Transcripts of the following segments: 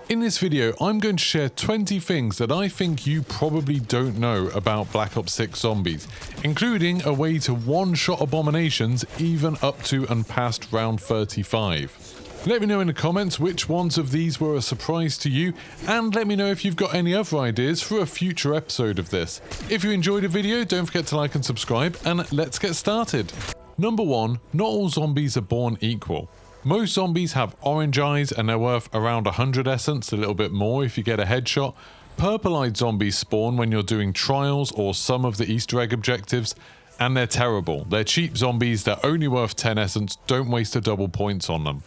In this video, I'm going to share 20 things that I think you probably don't know about Black Ops 6 Zombies, including a way to one-shot abominations even up to and past round 35. Let me know in the comments which ones of these were a surprise to you, and let me know if you've got any other ideas for a future episode of this. If you enjoyed the video, don't forget to like and subscribe, and let's get started. Number 1, not all zombies are born equal. Most zombies have orange eyes and they're worth around 100 essence, a little bit more if you get a headshot. Purple-eyed zombies spawn when you're doing trials or some of the Easter egg objectives, and they're terrible. They're cheap zombies, they're only worth 10 essence, don't waste a double points on them.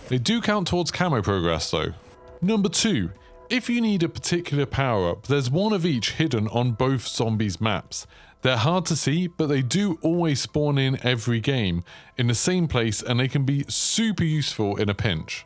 They do count towards camo progress though. Number 2, if you need a particular power-up, there's one of each hidden on both zombies maps. They're hard to see, but they do always spawn in every game in the same place, and they can be super useful in a pinch.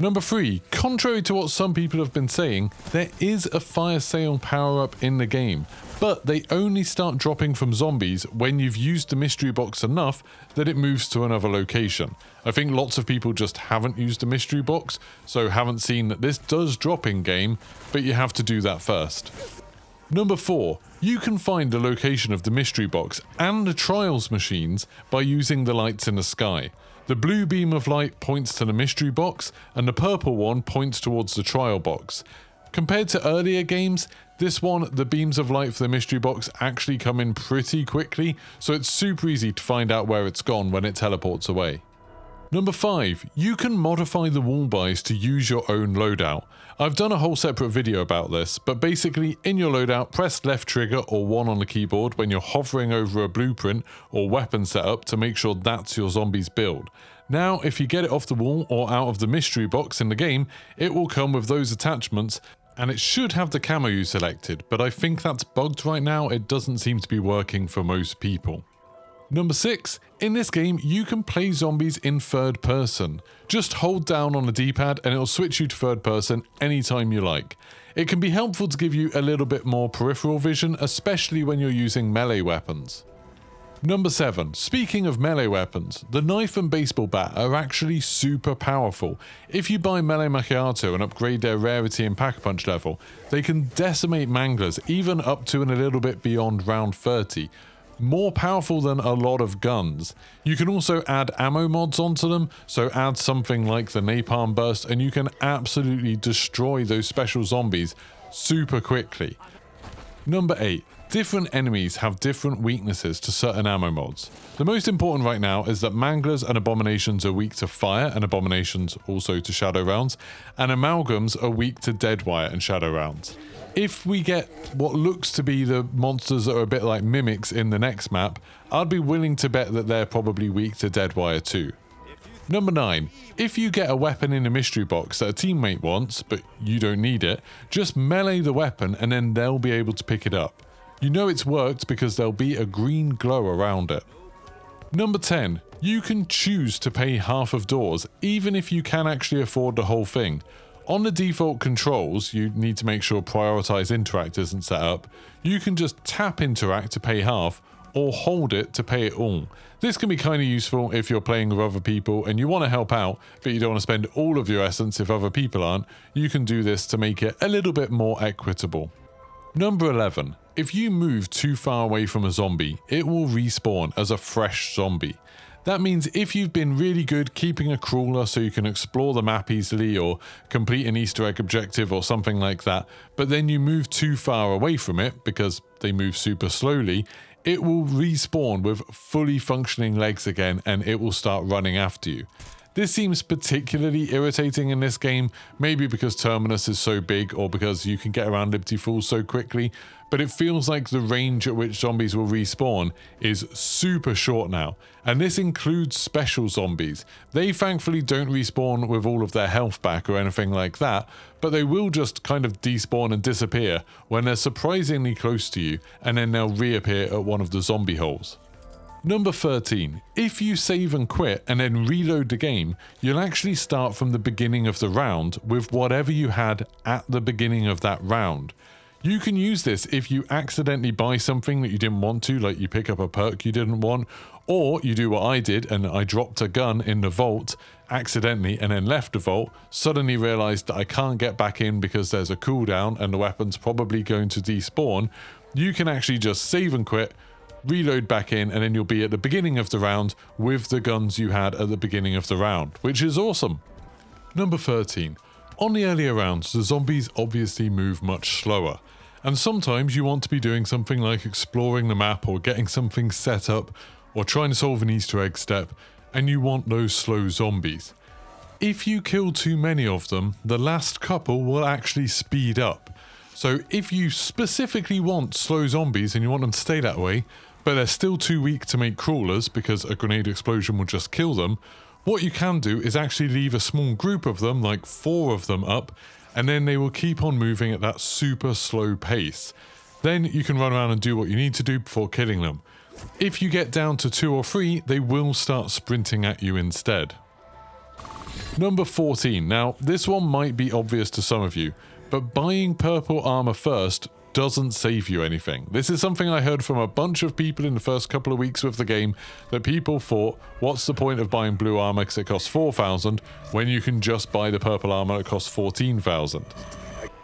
Number 3, contrary to what some people have been saying, there is a fire sale power-up in the game, but they only start dropping from zombies when you've used the mystery box enough that it moves to another location. I think lots of people just haven't used the mystery box, so haven't seen that this does drop in game, but you have to do that first. Number 4, you can find the location of the mystery box and the trials machines by using the lights in the sky. The blue beam of light points to the mystery box and the purple one points towards the trial box. Compared to earlier games, this one, the beams of light for the mystery box actually come in pretty quickly, so it's super easy to find out where it's gone when it teleports away. Number 5, you can modify the wall buys to use your own loadout. I've done a whole separate video about this, but basically in your loadout, press left trigger or 1 on the keyboard when you're hovering over a blueprint or weapon setup to make sure that's your zombie's build. Now, if you get it off the wall or out of the mystery box in the game, it will come with those attachments, and it should have the camo you selected, but I think that's bugged right now. It doesn't seem to be working for most people. Number 6, in this game you can play zombies in third person. Just hold down on the D-pad and it'll switch you to third person anytime you like. It can be helpful to give you a little bit more peripheral vision, especially when you're using melee weapons. Number 7, speaking of melee weapons, the knife and baseball bat are actually super powerful. If you buy Melee Macchiato and upgrade their rarity and Pack-a-Punch level, they can decimate manglers even up to and a little bit beyond round 30. More powerful than a lot of guns. You can also add ammo mods onto them, so add something like the napalm burst and you can absolutely destroy those special zombies super quickly. Number 8, different enemies have different weaknesses to certain ammo mods. The most important right now is that manglers and abominations are weak to fire and abominations also to shadow rounds, and amalgams are weak to dead wire and shadow rounds. If we get what looks to be the monsters that are a bit like mimics in the next map, I'd be willing to bet that they're probably weak to dead wire too. Number 9, if you get a weapon in a mystery box that a teammate wants, but you don't need it, just melee the weapon and then they'll be able to pick it up. You know it's worked because there'll be a green glow around it. Number 10, you can choose to pay half of doors, even if you can actually afford the whole thing. On the default controls, you need to make sure prioritize interact isn't set up. You can just tap interact to pay half, or hold it to pay it all. This can be kind of useful if you're playing with other people and you want to help out, but you don't want to spend all of your essence if other people aren't. You can do this to make it a little bit more equitable. Number 11, if you move too far away from a zombie, it will respawn as a fresh zombie. That means if you've been really good keeping a crawler so you can explore the map easily or complete an Easter egg objective or something like that, but then you move too far away from it because they move super slowly, it will respawn with fully functioning legs again and it will start running after you. This seems particularly irritating in this game, maybe because Terminus is so big or because you can get around Liberty Falls so quickly, but it feels like the range at which zombies will respawn is super short now, and this includes special zombies. They thankfully don't respawn with all of their health back or anything like that, but they will just kind of despawn and disappear when they're surprisingly close to you, and then they'll reappear at one of the zombie holes. Number 13, if you save and quit and then reload the game, you'll actually start from the beginning of the round with whatever you had at the beginning of that round. You can use this if you accidentally buy something that you didn't want to, like you pick up a perk you didn't want, or you do what I did and I dropped a gun in the vault accidentally and then left the vault, suddenly realized that I can't get back in because there's a cooldown and the weapon's probably going to despawn, you can actually just save and quit, reload back in, and then you'll be at the beginning of the round with the guns you had at the beginning of the round, which is awesome. Number 13. On the earlier rounds, the zombies obviously move much slower, and sometimes you want to be doing something like exploring the map or getting something set up or trying to solve an Easter egg step, and you want those slow zombies. If you kill too many of them, the last couple will actually speed up. So if you specifically want slow zombies and you want them to stay that way, but they're still too weak to make crawlers because a grenade explosion will just kill them, what you can do is actually leave a small group of them, like 4 of them up, and then they will keep on moving at that super slow pace. Then you can run around and do what you need to do before killing them. If you get down to 2 or 3, they will start sprinting at you instead. Number 14. Now, this one might be obvious to some of you, but buying purple armor first doesn't save you anything. This is something I heard from a bunch of people in the first couple of weeks of the game, that people thought, what's the point of buying blue armor because it costs 4,000 when you can just buy the purple armor that costs 14,000.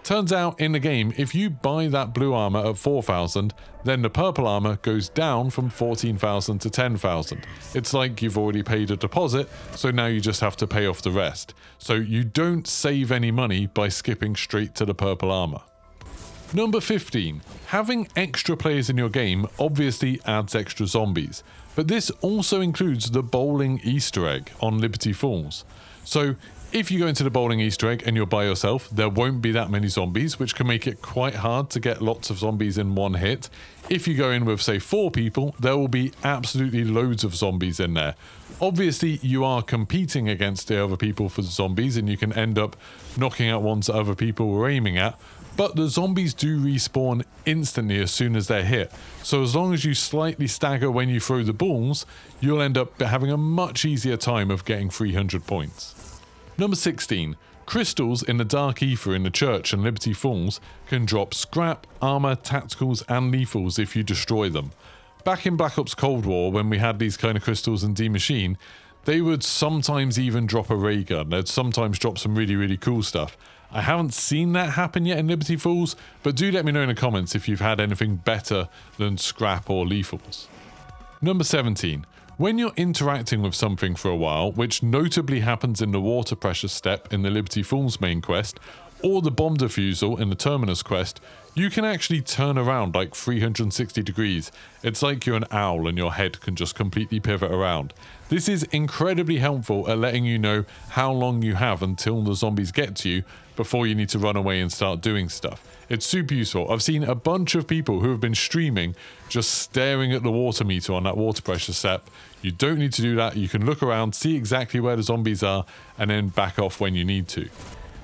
Turns out in the game, if you buy that blue armor at 4,000, then the purple armor goes down from 14,000 to 10,000. It's like you've already paid a deposit, so now you just have to pay off the rest. So you don't save any money by skipping straight to the purple armor. Number 15. Having extra players in your game obviously adds extra zombies, but this also includes the bowling Easter egg on Liberty Falls. So if you go into the bowling Easter egg and you're by yourself, there won't be that many zombies, which can make it quite hard to get lots of zombies in one hit. If you go in with, say, 4 people, there will be absolutely loads of zombies in there. Obviously, you are competing against the other people for the zombies, and you can end up knocking out ones that other people were aiming at, but the zombies do respawn instantly as soon as they're hit. So as long as you slightly stagger when you throw the balls, you'll end up having a much easier time of getting 300 points. Number 16. Crystals in the Dark Aether in the church and Liberty Falls can drop scrap, armor, tacticals and lethals if you destroy them. Back in Black Ops Cold War, when we had these kind of crystals in D-Machine, they would sometimes even drop a ray gun. They'd sometimes drop some really, really cool stuff. I haven't seen that happen yet in Liberty Falls, but do let me know in the comments if you've had anything better than scrap or lethals. Number 17. When you're interacting with something for a while, which notably happens in the water pressure step in the Liberty Falls main quest, or the bomb defusal in the Terminus quest, you can actually turn around like 360 degrees. It's like you're an owl and your head can just completely pivot around. This is incredibly helpful at letting you know how long you have until the zombies get to you before you need to run away and start doing stuff. It's super useful. I've seen a bunch of people who have been streaming just staring at the water meter on that water pressure step. You don't need to do that. You can look around, see exactly where the zombies are, and then back off when you need to.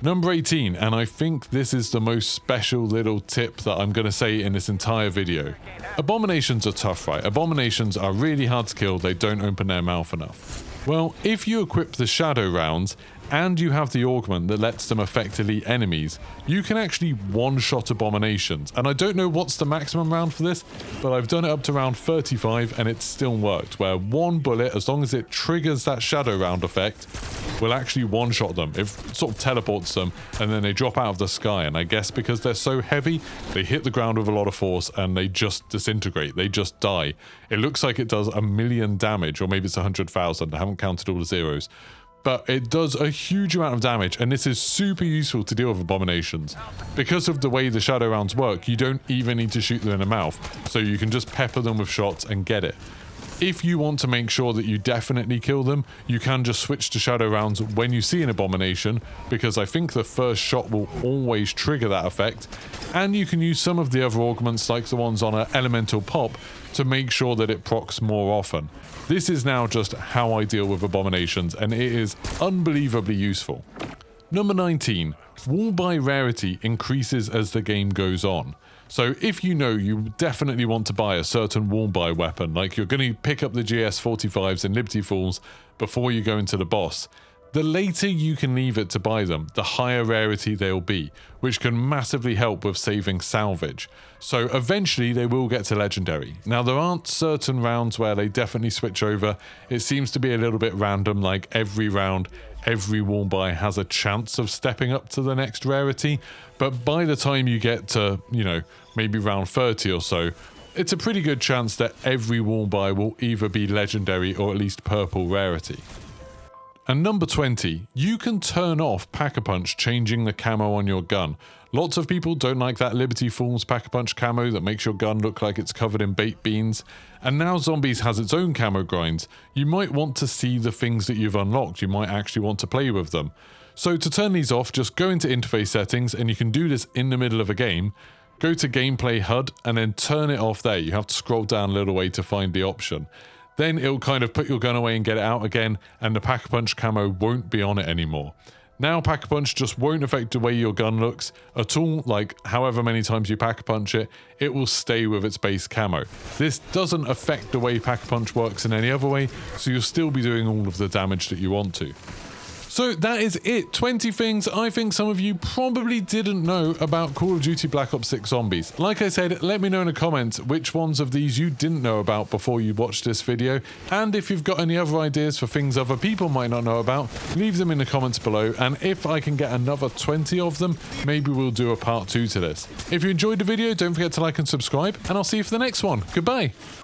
Number 18, and I think this is the most special little tip that I'm going to say in this entire video. Abominations are tough, right? Abominations are really hard to kill. They don't open their mouth enough. Well, if you equip the shadow rounds and you have the augment that lets them affect elite enemies, you can actually one-shot abominations. And I don't know what's the maximum round for this, but I've done it up to round 35 and it still worked, where one bullet, as long as it triggers that shadow round effect, will actually one-shot them. It sort of teleports them and then they drop out of the sky, and I guess because they're so heavy, they hit the ground with a lot of force and they just disintegrate, they just die. It looks like it does 1,000,000 damage, or maybe it's 100,000, I haven't counted all the zeros. But it does a huge amount of damage, and this is super useful to deal with abominations. Because of the way the shadow rounds work, you don't even need to shoot them in the mouth, so you can just pepper them with shots and get it. If you want to make sure that you definitely kill them, you can just switch to shadow rounds when you see an abomination, because I think the first shot will always trigger that effect, and you can use some of the other augments like the ones on an elemental pop to make sure that it procs more often. This is now just how I deal with abominations, and it is unbelievably useful. Number 19. Wall buy rarity increases as the game goes on. So if you know you definitely want to buy a certain wall buy weapon, like you're going to pick up the GS45s in Liberty Falls before you go into the boss, the later you can leave it to buy them, the higher rarity they'll be, which can massively help with saving salvage. So eventually they will get to legendary. Now there aren't certain rounds where they definitely switch over. It seems to be a little bit random, like every round every warm buy has a chance of stepping up to the next rarity, but by the time you get to, you know, maybe round 30 or so, it's a pretty good chance that every warm buy will either be legendary or at least purple rarity. And number 20, you can turn off Pack-a-Punch changing the camo on your gun. Lots of people don't like that Liberty Falls Pack-a-Punch camo that makes your gun look like it's covered in baked beans. And now Zombies has its own camo grinds. You might want to see the things that you've unlocked. You might actually want to play with them. So to turn these off, just go into interface settings, and you can do this in the middle of a game. Go to gameplay HUD and then turn it off there. You have to scroll down a little way to find the option. Then it'll kind of put your gun away and get it out again, and the Pack-a-Punch camo won't be on it anymore. Now Pack-a-Punch just won't affect the way your gun looks at all, like however many times you Pack-a-Punch it, it will stay with its base camo. This doesn't affect the way Pack-a-Punch works in any other way, so you'll still be doing all of the damage that you want to. So that is it, 20 things I think some of you probably didn't know about Call of Duty Black Ops 6 Zombies. Like I said, let me know in the comments which ones of these you didn't know about before you watched this video, and if you've got any other ideas for things other people might not know about, leave them in the comments below, and if I can get another 20 of them, maybe we'll do a part 2 to this. If you enjoyed the video, don't forget to like and subscribe, and I'll see you for the next one. Goodbye!